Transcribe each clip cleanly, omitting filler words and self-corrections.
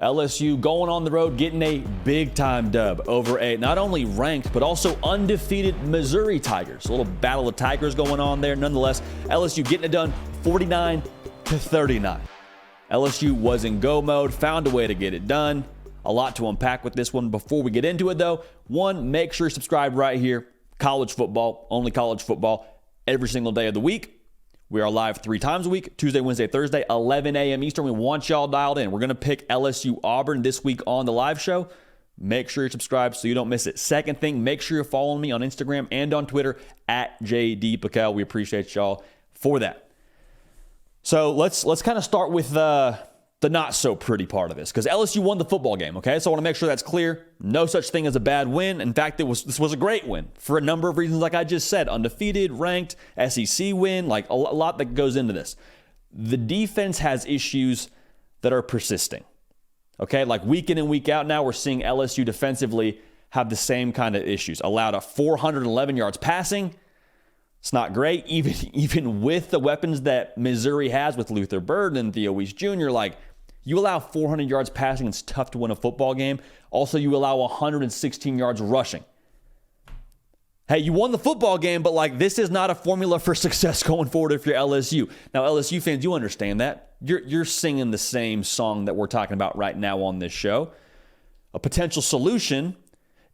LSU going on the road, getting a big-time dub over a not only ranked, but also undefeated Missouri Tigers. A little battle of Tigers going on there. Nonetheless, LSU getting it done 49-39. LSU was in go mode, found a way to get it done. A lot to unpack with this one. Before we get into it, though, one, make sure you subscribe right here. College football, only college football, every single day of the week. We are live 3 times a week, Tuesday, Wednesday, Thursday, 11 a.m. Eastern. We want y'all dialed in. We're going to pick LSU Auburn this week on the live show. Make sure you're subscribed so you don't miss it. Second thing, make sure you're following me on Instagram and on Twitter at JDPakel. We appreciate y'all for that. So let's kind of start with the not so pretty part of this, because LSU won the football game, okay? So I want to make sure that's clear. No such thing as a bad win. In fact, this was a great win for a number of reasons, like I just said. Undefeated, ranked, SEC win, like a lot that goes into this. The defense has issues that are persisting, okay? Like week in and week out now, we're seeing LSU defensively have the same kind of issues. Allowed a 411 yards passing. It's not great, even with the weapons that Missouri has with Luther Burden and Theo Weiss Jr., like, you allow 400 yards passing, it's tough to win a football game. Also, you allow 116 yards rushing. Hey, you won the football game, but like this is not a formula for success going forward if you're LSU. Now, LSU fans, you understand that. You're singing the same song that we're talking about right now on this show. A potential solution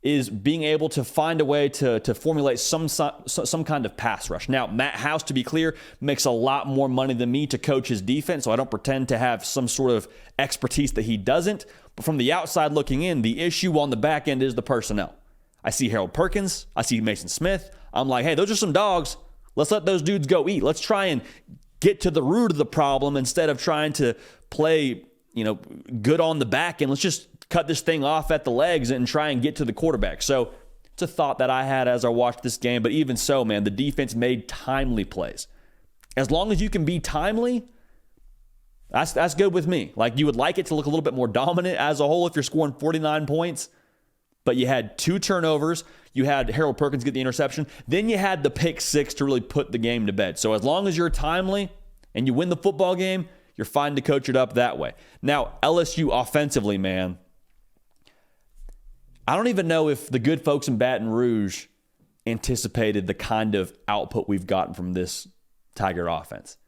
is being able to find a way to formulate some kind of pass rush. Now, Matt House, to be clear, makes a lot more money than me to coach his defense, so I don't pretend to have some sort of expertise that he doesn't. But from the outside looking in, the issue on the back end is the personnel. I see Harold Perkins. I see Mason Smith. I'm like, hey, those are some dogs. Let's let those dudes go eat. Let's try and get to the root of the problem instead of trying to play, good on the back end. Let's just cut this thing off at the legs and try and get to the quarterback. So it's a thought that I had as I watched this game. But even so, man, the defense made timely plays. As long as you can be timely, that's good with me. Like, you would like it to look a little bit more dominant as a whole if you're scoring 49 points. But you had 2 turnovers. You had Harold Perkins get the interception. Then you had the pick 6 to really put the game to bed. So as long as you're timely and you win the football game, you're fine to coach it up that way. Now, LSU offensively, man, I don't even know if the good folks in Baton Rouge anticipated the kind of output we've gotten from this Tiger offense.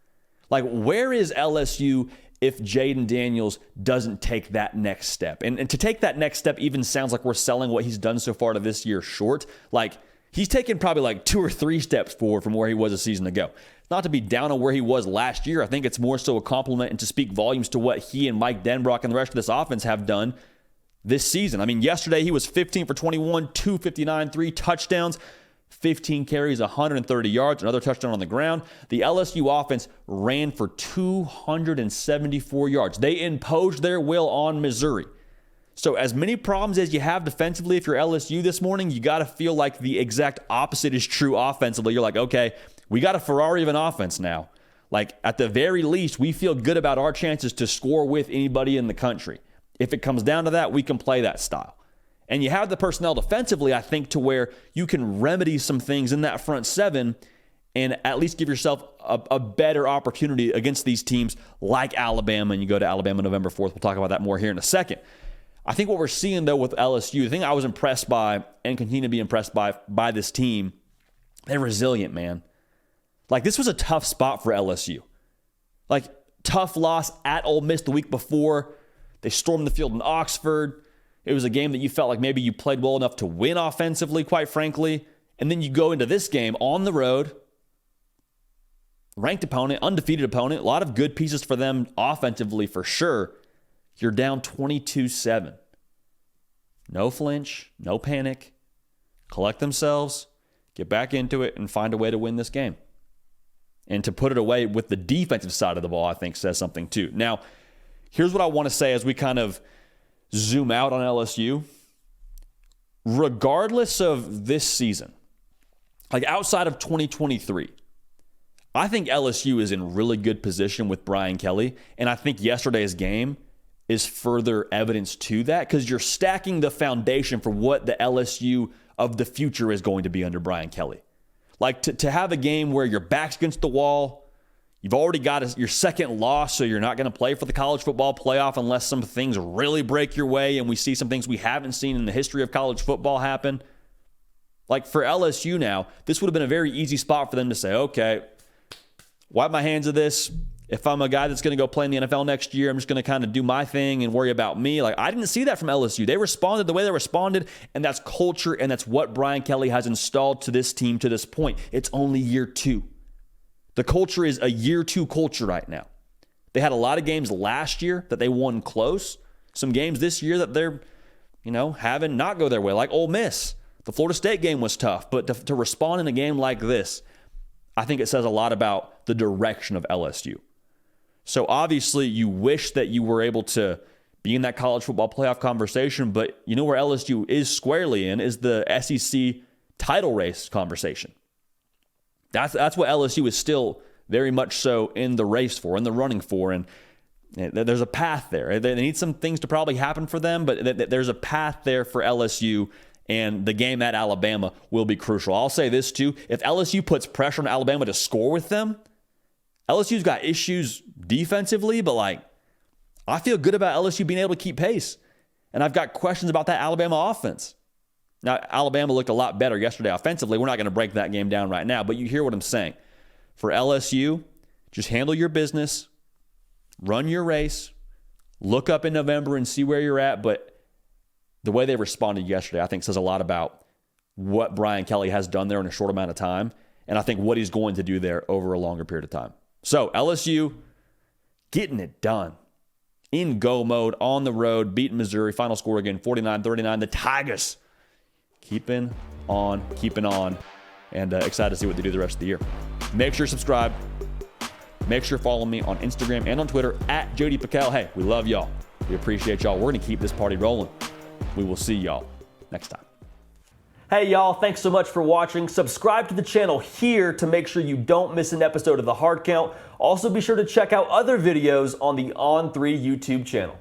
Like, where is LSU if Jayden Daniels doesn't take that next step? And to take that next step even sounds like we're selling what he's done so far to this year short. Like, he's taken probably like 2 or 3 steps forward from where he was a season ago. Not to be down on where he was last year. I think it's more so a compliment and to speak volumes to what he and Mike Denbrock and the rest of this offense have done this season. I mean, yesterday he was 15 for 21, 259, 3 touchdowns, 15 carries, 130 yards, another touchdown on the ground. The LSU offense ran for 274 yards. They imposed their will on Missouri. So as many problems as you have defensively, if you're LSU this morning, you got to feel like the exact opposite is true offensively. You're like, okay, we got a Ferrari of an offense now. Like, at the very least, we feel good about our chances to score with anybody in the country. If it comes down to that, we can play that style. And you have the personnel defensively, I think, to where you can remedy some things in that front 7 and at least give yourself a better opportunity against these teams like Alabama. And you go to Alabama November 4th. We'll talk about that more here in a second. I think what we're seeing, though, with LSU, the thing I was impressed by and continue to be impressed by this team, they're resilient, man. Like, this was a tough spot for LSU. Like, tough loss at Ole Miss the week before. They stormed the field in Oxford. It was a game that you felt like maybe you played well enough to win offensively, quite frankly. And then you go into this game on the road, ranked opponent, undefeated opponent, a lot of good pieces for them offensively for sure. You're down 22-7. No flinch, no panic. Collect themselves, get back into it, and find a way to win this game. And to put it away with the defensive side of the ball, I think says something too. Now, here's what I want to say as we kind of zoom out on LSU. Regardless of this season, like outside of 2023, I think LSU is in really good position with Brian Kelly. And I think yesterday's game is further evidence to that, because you're stacking the foundation for what the LSU of the future is going to be under Brian Kelly. Like to have a game where your back's against the wall, You've already got your second loss, so you're not going to play for the college football playoff unless some things really break your way and we see some things we haven't seen in the history of college football happen. Like for LSU now, this would have been a very easy spot for them to say, okay, wipe my hands of this. If I'm a guy that's going to go play in the NFL next year, I'm just going to kind of do my thing and worry about me. Like, I didn't see that from LSU. They responded the way they responded, and that's culture, and that's what Brian Kelly has installed to this team to this point. It's only year 2. The culture is a year 2 culture right now. They had a lot of games last year that they won close. Some games this year that they're, having not go their way, like Ole Miss. The Florida State game was tough, but to respond in a game like this, I think it says a lot about the direction of LSU. So obviously you wish that you were able to be in that college football playoff conversation, but you know where LSU is squarely in is the SEC title race conversation. That's what LSU is still very much so in the race for, in the running for, and there's a path there. They need some things to probably happen for them, but there's a path there for LSU, and the game at Alabama will be crucial. I'll say this too, if LSU puts pressure on Alabama to score with them, LSU's got issues defensively, but I feel good about LSU being able to keep pace. And I've got questions about that Alabama offense. Now, Alabama looked a lot better yesterday offensively. We're not going to break that game down right now, but you hear what I'm saying. For LSU, just handle your business, run your race, look up in November and see where you're at. But the way they responded yesterday, I think, says a lot about what Brian Kelly has done there in a short amount of time, and I think what he's going to do there over a longer period of time. So LSU getting it done in go mode on the road, beating Missouri. Final score again, 49-39. The Tigers keeping on, and excited to see what they do the rest of the year. Make sure you subscribe. Make sure you follow me on Instagram and on Twitter at JD Piquel. Hey, we love y'all. We appreciate y'all. We're going to keep this party rolling. We will see y'all next time. Hey y'all, thanks so much for watching. Subscribe to the channel here to make sure you don't miss an episode of The Hard Count. Also be sure to check out other videos on the On3 YouTube channel.